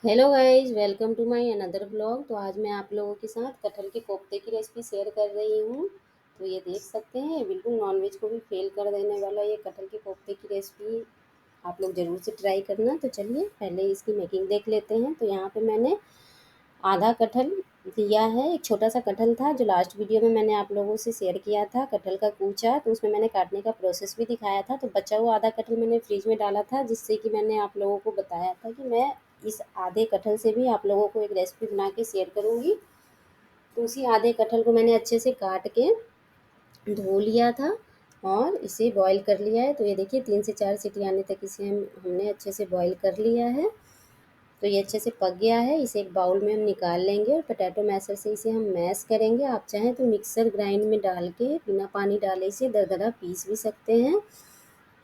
Hello guys, welcome to my another blog. तो आज मैं आप लोगों के साथ कटहल के कोफ्ते की रेसिपी शेयर कर रही हूँ। तो ये देख सकते हैं, बिल्कुल नॉनवेज को भी फेल कर देने वाला ये कटहल के कोफ्ते की रेसिपी आप लोग ज़रूर से ट्राई करना। तो चलिए पहले इसकी मेकिंग देख लेते हैं। तो यहाँ पे मैंने आधा कटहल लिया है। एक छोटा सा कटहल था जो लास्ट वीडियो में मैंने आप लोगों से शेयर किया था, कटहल का कूचा। तो उसमें मैंने काटने का प्रोसेस भी दिखाया था। तो बचा हुआ आधा कटहल मैंने फ्रिज में डाला था, जिससे कि मैंने आप लोगों को बताया था कि मैं इस आधे कटहल से भी आप लोगों को एक रेसिपी बना के शेयर करूँगी। तो उसी आधे कटहल को मैंने अच्छे से काट के धो लिया था और इसे बॉईल कर लिया है। तो ये देखिए 3 से 4 सीटी आने तक इसे हमने अच्छे से बॉईल कर लिया है। तो ये अच्छे से पक गया है। इसे एक बाउल में हम निकाल लेंगे और पोटैटो मैशर से इसे हम मैश करेंगे। आप चाहें तो मिक्सर ग्राइंड में डाल के बिना पानी डाले इसे दरदरा पीस भी सकते हैं।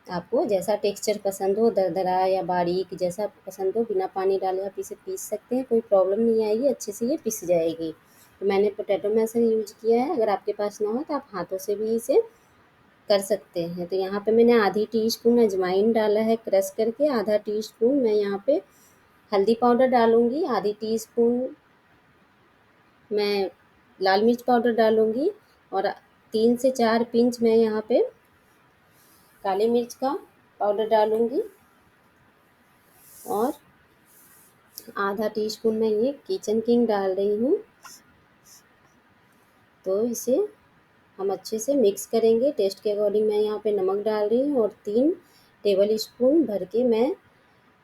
आपको जैसा टेक्सचर पसंद हो, दरदरा या बारीक जैसा पसंद हो, बिना पानी डाले आप इसे पीस सकते हैं, कोई प्रॉब्लम नहीं आएगी, अच्छे से ये पिस जाएगी। तो मैंने पोटैटो मैशर यूज किया है। अगर आपके पास ना हो तो आप हाथों से भी इसे कर सकते हैं। तो यहाँ पे मैंने आधी टीस्पून अजवाइन डाला है क्रश करके, आधा टीस्पून मैं यहाँ पे हल्दी पाउडर डालूँगी, आधी टीस्पून मैं लाल मिर्च पाउडर डालूँगी और 3 से 4 पिंच मैं यहाँ पे काली मिर्च का पाउडर डालूँगी और आधा टीस्पून मैं ये किचन किंग डाल रही हूँ। तो इसे हम अच्छे से मिक्स करेंगे। टेस्ट के अकॉर्डिंग मैं यहाँ पे नमक डाल रही हूँ और 3 टेबल स्पून भर के मैं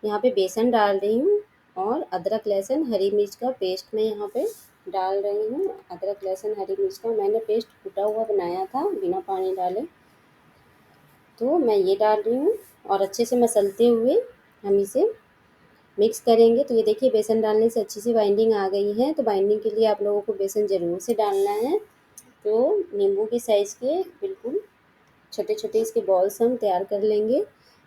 यहाँ पे बेसन डाल रही हूँ और अदरक लहसुन हरी मिर्च का पेस्ट मैं यहाँ पे डाल रही हूँ। अदरक लहसुन हरी मिर्च का मैंने पेस्ट कूटा हुआ बनाया था बिना पानी डाले। तो मैं ये डाल रही हूँ और अच्छे से मसलते हुए हम इसे मिक्स करेंगे। तो ये देखिए बेसन डालने से अच्छी सी बाइंडिंग आ गई है। तो बाइंडिंग के लिए आप लोगों को बेसन ज़रूर से डालना है। तो नींबू के साइज़ के बिल्कुल छोटे छोटे इसके बॉल्स हम तैयार कर लेंगे,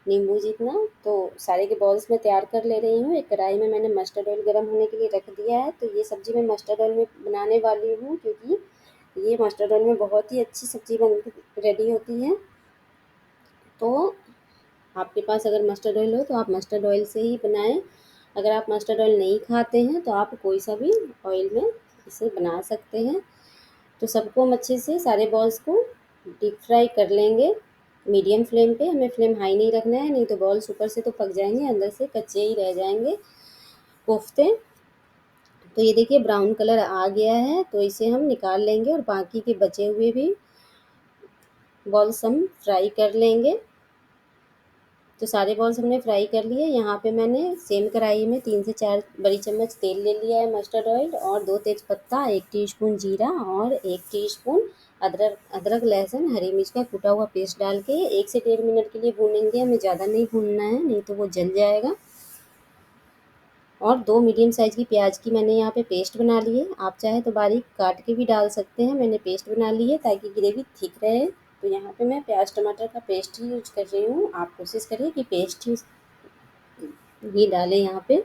नींबू जितना। तो सारे के बॉल्स मैं तैयार कर ले रही हूँ। एक कढ़ाई में मैंने मस्टर्ड ऑयल गर्म होने के लिए रख दिया है। तो ये सब्ज़ी मैं मस्टर्ड ऑयल में बनाने वाली हूँ, क्योंकि ये मस्टर्ड ऑयल में बहुत ही अच्छी सब्ज़ी बन रेडी होती है। तो आपके पास अगर मस्टर्ड ऑयल हो तो आप मस्टर्ड ऑयल से ही बनाएं। अगर आप मस्टर्ड ऑयल नहीं खाते हैं तो आप कोई सा भी ऑयल में इसे बना सकते हैं। तो सबको हम अच्छे से सारे बॉल्स को डीप फ्राई कर लेंगे मीडियम फ्लेम पे। हमें फ्लेम हाई नहीं रखना है, नहीं तो बॉल्स ऊपर से तो पक जाएंगे, अंदर से कच्चे ही रह जाएंगे कोफ्ते। तो ये देखिए ब्राउन कलर आ गया है। तो इसे हम निकाल लेंगे और बाकी के बचे हुए भी बॉल्स हम फ्राई कर लेंगे। तो सारे बॉल्स हमने फ्राई कर लिए। यहाँ पे मैंने सेम कढ़ाई में 3 से 4 बड़ी चम्मच तेल ले लिया है मस्टर्ड ऑयल और 2 तेज़पत्ता, 1 टीस्पून जीरा और 1 टीस्पून अदरक अदरक लहसुन हरी मिर्च का कूटा हुआ पेस्ट डाल के 1 से 1.5 मिनट के लिए भूनेंगे। हमें ज़्यादा नहीं भूनना है, नहीं तो वो जल जाएगा। और 2 मीडियम साइज़ की प्याज की मैंने यहाँ पे पेस्ट बना ली है। आप चाहे तो बारीक काट के भी डाल सकते हैं, मैंने पेस्ट बना ली है ताकि ग्रेवी थिक रहे। तो यहाँ पे मैं प्याज टमाटर का पेस्ट ही यूज कर रही हूँ। आप कोशिश करिए कि पेस्ट ही डालें यहाँ पे।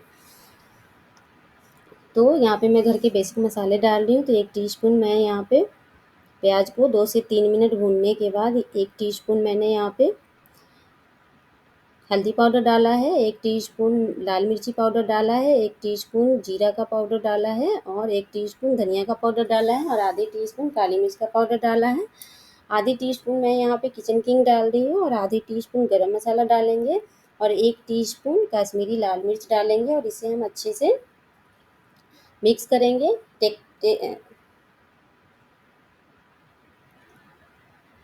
तो यहाँ पे मैं घर के बेसिक मसाले डाल रही हूँ। तो 1 टीस्पून मैं यहाँ पे प्याज को 2 से 3 मिनट भूनने के बाद 1 टीस्पून मैंने यहाँ पे हल्दी पाउडर डाला है, 1 टीस्पून लाल मिर्ची पाउडर डाला है, 1 टीस्पून जीरा का पाउडर डाला है और 1 टीस्पून धनिया का पाउडर डाला है और आधी टीस्पून काली मिर्च का पाउडर डाला है। आधी टीस्पून मैं यहाँ पे किचन किंग डाल रही हूँ और आधी टीस्पून गरम मसाला डालेंगे और 1 टीस्पून कश्मीरी लाल मिर्च डालेंगे और इसे हम अच्छे से मिक्स करेंगे। तो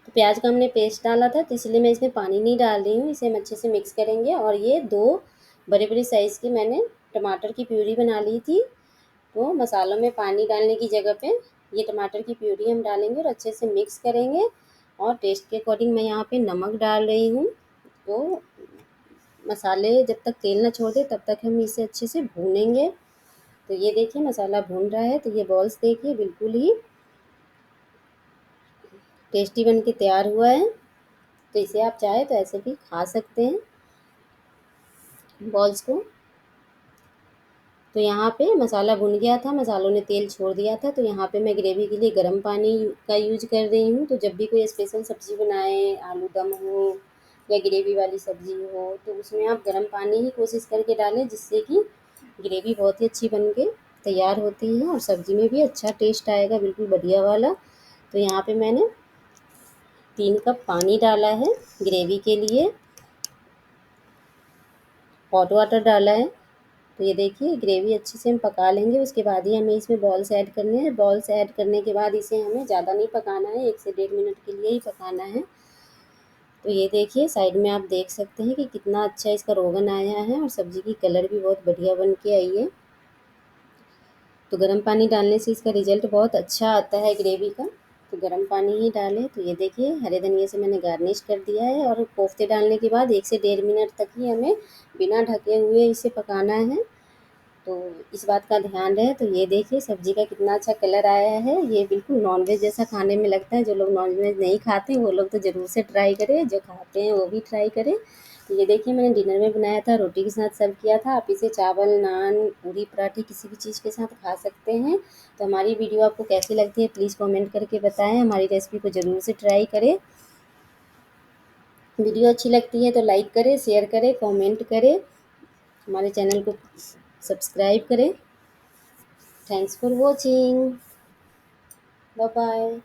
प्याज का हमने पेस्ट डाला था, तो इसलिए मैं इसमें पानी नहीं डाल रही हूँ। इसे हम अच्छे से मिक्स करेंगे। और ये 2 बड़े बड़े साइज़ की मैंने टमाटर की प्यूरी बना ली थी। तो मसालों में पानी डालने की जगह पे ये टमाटर की प्यूरी हम डालेंगे और अच्छे से मिक्स करेंगे। और टेस्ट के अकॉर्डिंग मैं यहाँ पे नमक डाल रही हूँ। तो मसाले जब तक तेल ना छोड़ दे तब तक हम इसे अच्छे से भूनेंगे। तो ये देखिए मसाला भून रहा है। तो ये बॉल्स देखिए बिल्कुल ही टेस्टी बन के तैयार हुआ है। तो इसे आप चाहे तो ऐसे भी खा सकते हैं बॉल्स को। तो यहाँ पे मसाला भुन गया था, मसालों ने तेल छोड़ दिया था। तो यहाँ पे मैं ग्रेवी के लिए गर्म पानी का यूज कर रही हूँ। तो जब भी कोई स्पेशल सब्ज़ी बनाएं, आलू दम हो या ग्रेवी वाली सब्ज़ी हो, तो उसमें आप गर्म पानी ही कोशिश करके डालें, जिससे कि ग्रेवी बहुत ही अच्छी बन के तैयार होती है और सब्ज़ी में भी अच्छा टेस्ट आएगा, बिल्कुल बढ़िया वाला। तो यहाँ पे मैंने 3 कप पानी डाला है ग्रेवी के लिए, हॉट वाटर डाला है। तो ये देखिए ग्रेवी अच्छे से हम पका लेंगे, उसके बाद ही हमें इसमें बॉल्स ऐड करने हैं। बॉल्स ऐड करने के बाद इसे हमें ज़्यादा नहीं पकाना है, 1 से 1.5 मिनट के लिए ही पकाना है। तो ये देखिए साइड में आप देख सकते हैं कि कितना अच्छा इसका रोगन आया है और सब्ज़ी की कलर भी बहुत बढ़िया बन के आई है। तो गर्म पानी डालने से इसका रिज़ल्ट बहुत अच्छा आता है ग्रेवी का। तो गर्म पानी ही डालें। तो ये देखिए हरे धनिये से मैंने गार्निश कर दिया है और कोफ्ते डालने के बाद 1 से 1.5 मिनट तक ही हमें बिना ढके हुए इसे पकाना है। तो इस बात का ध्यान रहे। तो ये देखिए सब्ज़ी का कितना अच्छा कलर आया है, ये बिल्कुल नॉनवेज जैसा खाने में लगता है। जो लोग नॉनवेज नहीं खाते वो लोग तो ज़रूर से ट्राई करें, जो खाते हैं वो भी ट्राई करें। तो ये देखिए मैंने डिनर में बनाया था, रोटी के साथ सर्व किया था। आप इसे चावल, नान, पूरी, पराठे किसी भी चीज़ के साथ खा सकते हैं। तो हमारी वीडियो आपको कैसी लगती है प्लीज़ कमेंट करके बताएं। हमारी रेसिपी को ज़रूर से ट्राई करें। वीडियो अच्छी लगती है तो लाइक करें, शेयर करें, कमेंट करें, हमारे चैनल को सब्सक्राइब करें। Thanks for watching. Bye bye.